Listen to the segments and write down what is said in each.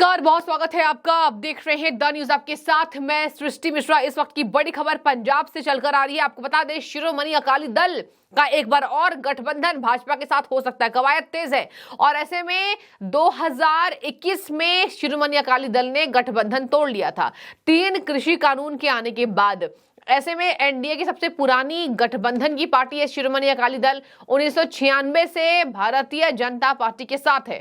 नमस्कार, बहुत स्वागत है आपका। आप देख रहे हैं द न्यूज, आपके साथ मैं सृष्टि मिश्रा। इस वक्त की बड़ी खबर पंजाब से चलकर आ रही है। आपको बता दें, शिरोमणि अकाली दल का एक बार और गठबंधन भाजपा के साथ हो सकता है। कवायद तेज है और ऐसे में 2021 में शिरोमणि अकाली दल ने गठबंधन तोड़ लिया था 3 कृषि कानून के आने के बाद। ऐसे में एनडीए की सबसे पुरानी गठबंधन की पार्टी है शिरोमणि अकाली दल। 1996 से भारतीय जनता पार्टी के साथ है।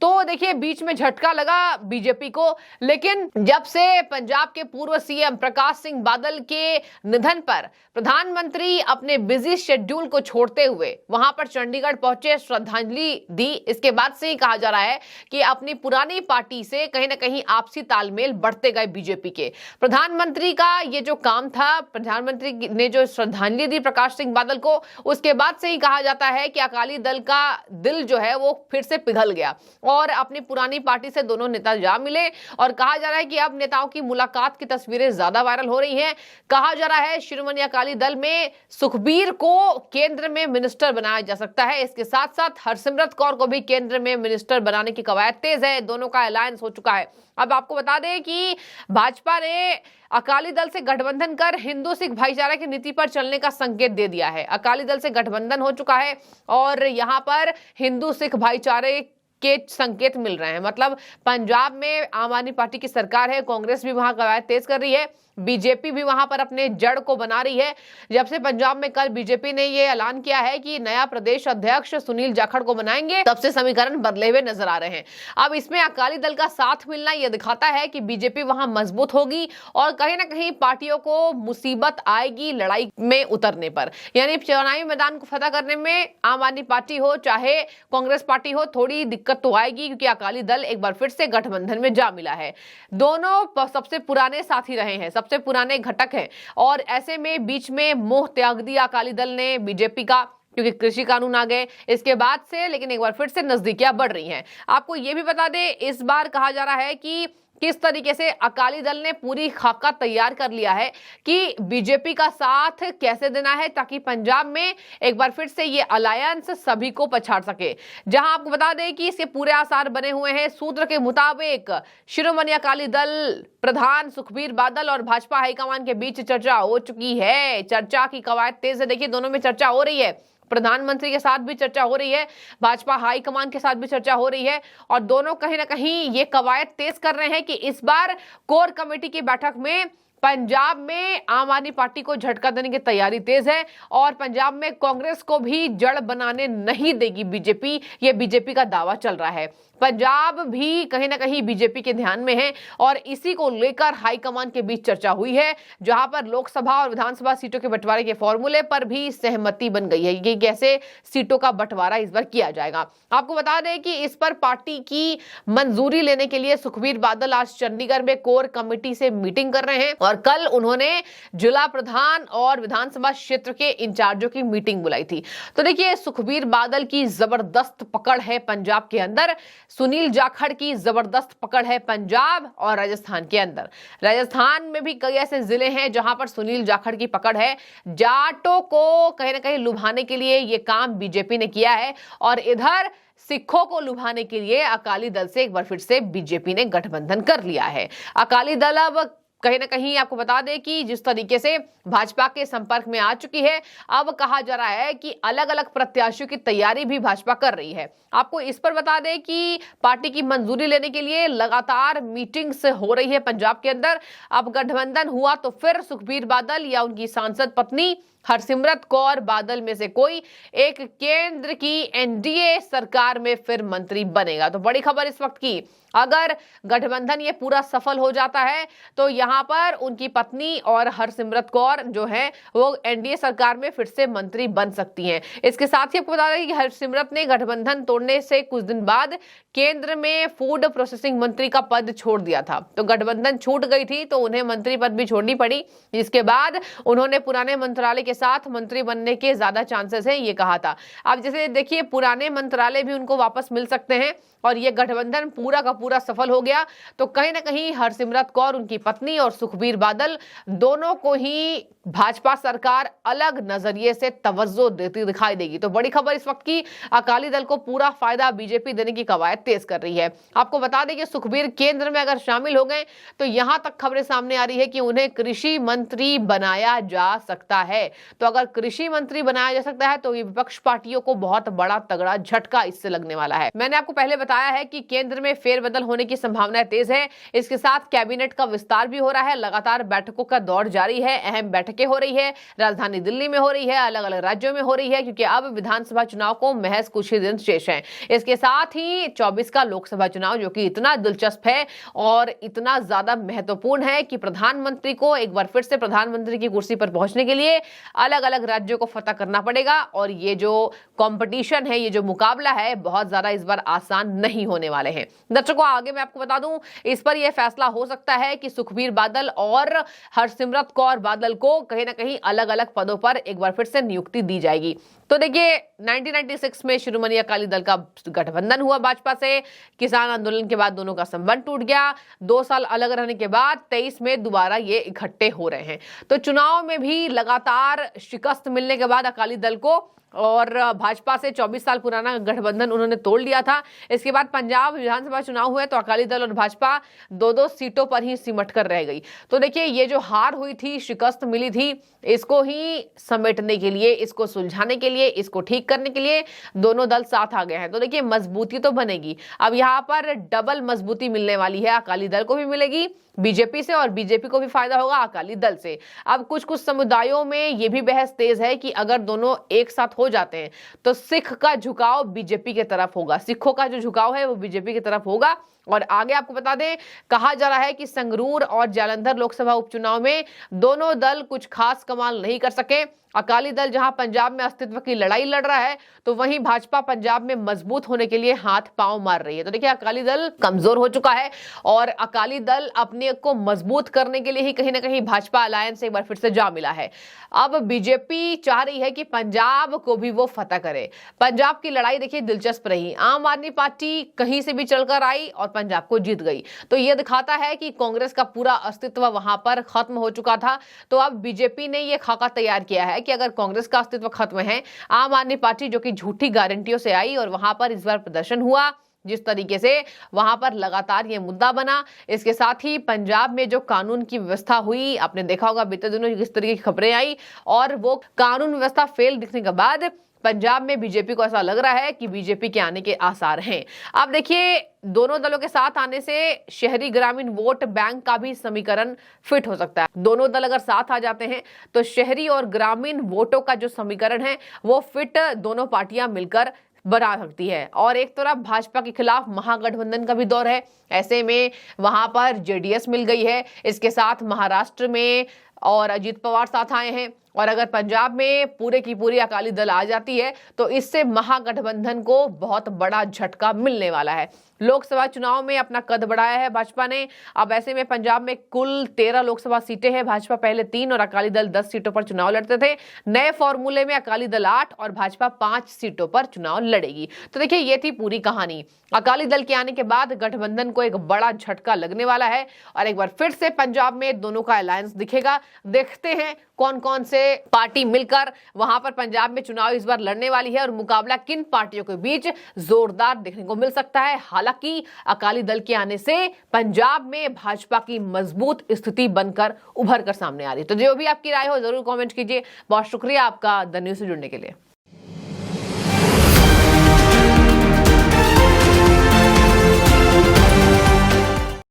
तो देखिए, बीच में झटका लगा बीजेपी को, लेकिन जब से पंजाब के पूर्व सीएम प्रकाश सिंह बादल के निधन पर प्रधानमंत्री अपने बिजी शेड्यूल को छोड़ते हुए वहां पर चंडीगढ़ पहुंचे, श्रद्धांजलि दी, इसके बाद से ही कहा जा रहा है कि अपनी पुरानी पार्टी से कहीं ना कहीं आपसी तालमेल बढ़ते गए बीजेपी के। प्रधानमंत्री का ये जो काम था, प्रधानमंत्री ने जो श्रद्धांजलि दी प्रकाश सिंह बादल को, उसके बाद से ही कहा जाता है कि अकाली दल का दिल जो है वो फिर से पिघल गया और अपनी पुरानी पार्टी से दोनों नेता जा मिले। और कहा जा रहा है कि अब नेताओं की मुलाकात की तस्वीरें ज्यादा वायरल हो रही हैं। कहा जा रहा है शिरोमणि अकाली दल में सुखबीर को केंद्र में मिनिस्टर बनाया जा सकता है। इसके साथ साथ हरसिमरत कौर को भी केंद्र में मिनिस्टर बनाने की कवायद तेज है। दोनों का अलायंस हो चुका है। अब आपको बता दें कि भाजपा ने अकाली दल से गठबंधन कर हिंदू सिख भाईचारा की नीति पर चलने का संकेत दे दिया है। अकाली दल से गठबंधन हो चुका है और यहां पर हिंदू सिख भाईचारे के संकेत मिल रहे हैं। मतलब पंजाब में आम आदमी पार्टी की सरकार है, कांग्रेस भी वहां कवायद तेज कर रही है, बीजेपी भी वहां पर अपने जड़ को बना रही है। जब से पंजाब में कल बीजेपी ने यह ऐलान किया है कि नया प्रदेश अध्यक्ष सुनील जाखड़ को बनाएंगे, तब से समीकरण बदले हुए नजर आ रहे हैं। अब इसमें अकाली दल का साथ मिलना यह दिखाता है कि बीजेपी वहां मजबूत होगी और कहीं ना कहीं पार्टियों को मुसीबत आएगी लड़ाई में उतरने पर। यानी चुनावी मैदान को फतह करने में आम आदमी पार्टी हो चाहे कांग्रेस पार्टी हो, थोड़ी दिक्कत तो आएगी, क्योंकि अकाली दल एक बार फिर से गठबंधन में जा मिला है। दोनों सबसे पुराने साथी रहे हैं, सबसे पुराने घटक हैं और ऐसे में बीच में मोह त्याग दिया अकाली दल ने बीजेपी का, क्योंकि कृषि कानून आ गए इसके बाद से। लेकिन एक बार फिर से नजदीकियां बढ़ रही हैं। आपको यह भी बता दें, इस बार कहा जा रहा है कि किस तरीके से अकाली दल ने पूरी खाका तैयार कर लिया है कि बीजेपी का साथ कैसे देना है, ताकि पंजाब में एक बार फिर से ये अलायंस सभी को पछाड़ सके। जहां आपको बता दें कि इसके पूरे आसार बने हुए हैं। सूत्र के मुताबिक शिरोमणि अकाली दल प्रधान सुखबीर बादल और भाजपा हाईकमान के बीच चर्चा हो चुकी है। चर्चा की कवायद तेज है। देखिए, दोनों में चर्चा हो रही है। प्रधानमंत्री के साथ भी चर्चा हो रही है, भाजपा हाईकमान के साथ भी चर्चा हो रही है और दोनों कहीं ना कहीं ये कवायद तेज कर रहे हैं कि इस बार कोर कमेटी की बैठक में पंजाब में आम आदमी पार्टी को झटका देने की तैयारी तेज है और पंजाब में कांग्रेस को भी जड़ बनाने नहीं देगी बीजेपी। ये बीजेपी का दावा चल रहा है। पंजाब भी कहीं ना कहीं बीजेपी के ध्यान में है और इसी को लेकर हाईकमान के बीच चर्चा हुई है, जहां पर लोकसभा और विधानसभा सीटों के बंटवारे के फॉर्मूले पर भी सहमति बन गई है कि कैसे सीटों का बंटवारा इस बार किया जाएगा। आपको बता दें कि इस पर पार्टी की मंजूरी लेने के लिए सुखबीर बादल आज चंडीगढ़ में कोर कमेटी से मीटिंग कर रहे हैं और कल उन्होंने जिला प्रधान और विधानसभा क्षेत्र के इंचार्जों की मीटिंग बुलाई थी। तो देखिए, सुखबीर बादल की जबरदस्त पकड़ है पंजाब के अंदर, सुनील जाखड़ की जबरदस्त पकड़ है पंजाब और राजस्थान के अंदर। राजस्थान में भी कई ऐसे जिले हैं जहां पर सुनील जाखड़ की पकड़ है। जाटों को कहीं ना कहीं लुभाने के लिए यह काम बीजेपी ने किया है और इधर सिखों को लुभाने के लिए अकाली दल से एक बार फिर से बीजेपी ने गठबंधन कर लिया है। अकाली दल अब कहीं ना कहीं आपको बता दें कि जिस तरीके से भाजपा के संपर्क में आ चुकी है, अब कहा जा रहा है कि अलग अलग प्रत्याशियों की तैयारी भी भाजपा कर रही है। आपको इस पर बता दें कि पार्टी की मंजूरी लेने के लिए लगातार मीटिंग्स हो रही है पंजाब के अंदर। अब गठबंधन हुआ तो फिर सुखबीर बादल या उनकी सांसद पत्नी हरसिमरत कौर बादल में से कोई एक केंद्र की एनडीए सरकार में फिर मंत्री बनेगा। तो बड़ी खबर इस वक्त की, अगर गठबंधन ये पूरा सफल हो जाता है तो यहां पर उनकी पत्नी और हरसिमरत कौर जो है वो एनडीए सरकार में फिर से मंत्री बन सकती हैं। इसके साथ ही आपको बता दें कि हरसिमरत ने गठबंधन तोड़ने से कुछ दिन बाद केंद्र में फूड प्रोसेसिंग मंत्री का पद छोड़ दिया था। तो गठबंधन छूट गई थी तो उन्हें मंत्री पद भी छोड़नी पड़ी, जिसके बाद उन्होंने पुराने मंत्रालय के साथ मंत्री बनने के ज्यादा चांसेस हैं, ये कहा था। अब जैसे देखिए पुराने मंत्रालय भी उनको वापस मिल सकते हैं और ये गठबंधन पूरा का पूरा सफल हो गया तो कहीं ना कहीं हरसिमरत कौर, उनकी पत्नी और सुखबीर बादल दोनों को ही भाजपा सरकार अलग नजरिए से तवज्जो देती दिखाई देगी। तो बड़ी खबर इस वक्त की, अकाली दल को पूरा फायदा बीजेपी देने की कवायद तेज कर रही है। आपको बता दें कि सुखबीर केंद्र में अगर शामिल हो गए तो यहां तक खबरें सामने आ रही है कि उन्हें कृषि मंत्री बनाया जा सकता है। तो अगर कृषि मंत्री बनाया जा सकता है तो ये विपक्ष पार्टियों को बहुत बड़ा तगड़ा झटका इससे लगने वाला है। मैंने आपको पहले बताया है कि केंद्र में फेरबदल होने की संभावना तेज है। इसके साथ कैबिनेट का विस्तार भी हो रहा है, लगातार बैठकों का दौर जारी है, अहम बैठकें हो रही है, राजधानी दिल्ली में हो रही है, अलग अलग राज्यों में हो रही है, क्योंकि अब विधानसभा चुनाव को महज कुछ ही दिन शेष हैं। इसके साथ ही 24 का लोकसभा चुनाव जो कि इतना दिलचस्प है और इतना ज्यादा महत्वपूर्ण है कि प्रधानमंत्री को एक बार फिर से प्रधानमंत्री की कुर्सी पर पहुंचने के लिए अलग अलग राज्यों को फतह करना पड़ेगा और ये जो कंपटीशन है, ये जो मुकाबला है, बहुत ज्यादा इस बार आसान नहीं होने वाले हैं। दर्शकों आगे मैं आपको बता दूं, इस पर यह फैसला हो सकता है कि सुखबीर बादल और हरसिमरत कौर बादल को कहीं ना कहीं अलग अलग पदों पर एक बार फिर से नियुक्ति दी जाएगी। तो देखिए 1996 में शिरोमणि अकाली दल का गठबंधन हुआ भाजपा से, किसान आंदोलन के बाद दोनों का संबंध टूट गया, 2 साल अलग रहने के बाद 23 में दोबारा ये इकट्ठे हो रहे हैं। तो चुनाव में भी लगातार शिकस्त मिलने के बाद अकाली दल को और भाजपा से 24 साल पुराना गठबंधन उन्होंने तोड़ लिया था। इसके बाद पंजाब विधानसभा चुनाव हुए तो अकाली दल और भाजपा 2-2 सीटों पर ही सिमट कर रह गई। तो देखिए ये जो हार हुई थी, शिकस्त मिली थी, इसको ही समेटने के लिए, इसको सुलझाने के लिए, इसको ठीक करने के लिए दोनों दल साथ आ गए हैं। तो देखिए मजबूती तो बनेगी। अब यहाँ पर डबल मजबूती मिलने वाली है, अकाली दल को भी मिलेगी बीजेपी से और बीजेपी को भी फायदा होगा अकाली दल से। अब कुछ कुछ समुदायों में यह भी बहस तेज है कि अगर दोनों एक साथ हो जाते हैं तो सिख का झुकाव बीजेपी की तरफ होगा, सिखों का जो झुकाव है वो बीजेपी की तरफ होगा। और आगे आपको बता दें, कहा जा रहा है कि संगरूर और जालंधर लोकसभा उपचुनाव में दोनों दल कुछ खास कमाल नहीं कर सके। अकाली दल जहां पंजाब में अस्तित्व की लड़ाई लड़ रहा है तो वहीं भाजपा पंजाब में मजबूत होने के लिए हाथ पांव मार रही है। तो देखिए अकाली दल कमजोर हो चुका है और अकाली दल अपने को मजबूत करने के लिए ही कहीं ना कहीं भाजपा अलायंस से एक बार फिर से जा मिला है। अब बीजेपी चाह रही है कि पंजाब को भी वो फतह करे। पंजाब की लड़ाई देखिए दिलचस्प रही, आम आदमी पार्टी कहीं से भी चलकर आई और पंजाब को जीत गई। तो यह दिखाता है कि कांग्रेस का पूरा अस्तित्व वहां पर खत्म हो चुका था। तो अब बीजेपी ने यह खाका तैयार किया है कि अगर कांग्रेस का अस्तित्व खत्म है, आम आदमी पार्टी जो कि झूठी गारंटियों से आई और वहां पर इस बार प्रदर्शन हुआ जिस तरीके से वहां पर लगातार ये मुद्दा बना, इसके साथ ही पंजाब में जो कानून की व्यवस्था हुई, आपने देखा होगा बीते दिनों किस तरीके की खबरें आई और वो कानून व्यवस्था फेल दिखने के बाद पंजाब में बीजेपी को ऐसा लग रहा है कि बीजेपी के आने के आसार हैं। अब देखिए दोनों दलों के साथ आने से शहरी ग्रामीण वोट बैंक का भी समीकरण फिट हो सकता है। दोनों दल अगर साथ आ जाते हैं तो शहरी और ग्रामीण वोटों का जो समीकरण है वो फिट दोनों पार्टियां मिलकर बना सकती है। और एक तरफ भाजपा के खिलाफ महागठबंधन का भी दौर है, ऐसे में वहां पर जेडीएस मिल गई है, इसके साथ महाराष्ट्र में और अजीत पवार साथ आए हैं और अगर पंजाब में पूरे की पूरी अकाली दल आ जाती है तो इससे महागठबंधन को बहुत बड़ा झटका मिलने वाला है। लोकसभा चुनाव में अपना कद बढ़ाया है भाजपा ने। अब ऐसे में पंजाब में कुल 13 लोकसभा सीटें हैं, भाजपा पहले 3 और अकाली दल 10 सीटों पर चुनाव लड़ते थे। नए फॉर्मूले में अकाली दल 8 और भाजपा 5 सीटों पर चुनाव लड़ेगी। तो देखिए ये थी पूरी कहानी। अकाली दल के आने के बाद गठबंधन को एक बड़ा झटका लगने वाला है और एक बार फिर से पंजाब में दोनों का अलायंस दिखेगा। देखते हैं कौन कौन से पार्टी मिलकर वहां पर पंजाब में चुनाव इस बार लड़ने वाली है और मुकाबला किन पार्टियों के बीच जोरदार देखने को मिल सकता है। हालांकि अकाली दल के आने से पंजाब में भाजपा की मजबूत स्थिति बनकर उभर कर सामने आ रही है। तो जो भी आपकी राय हो जरूर कमेंट कीजिए। बहुत शुक्रिया आपका द न्यूज़ से जुड़ने के लिए।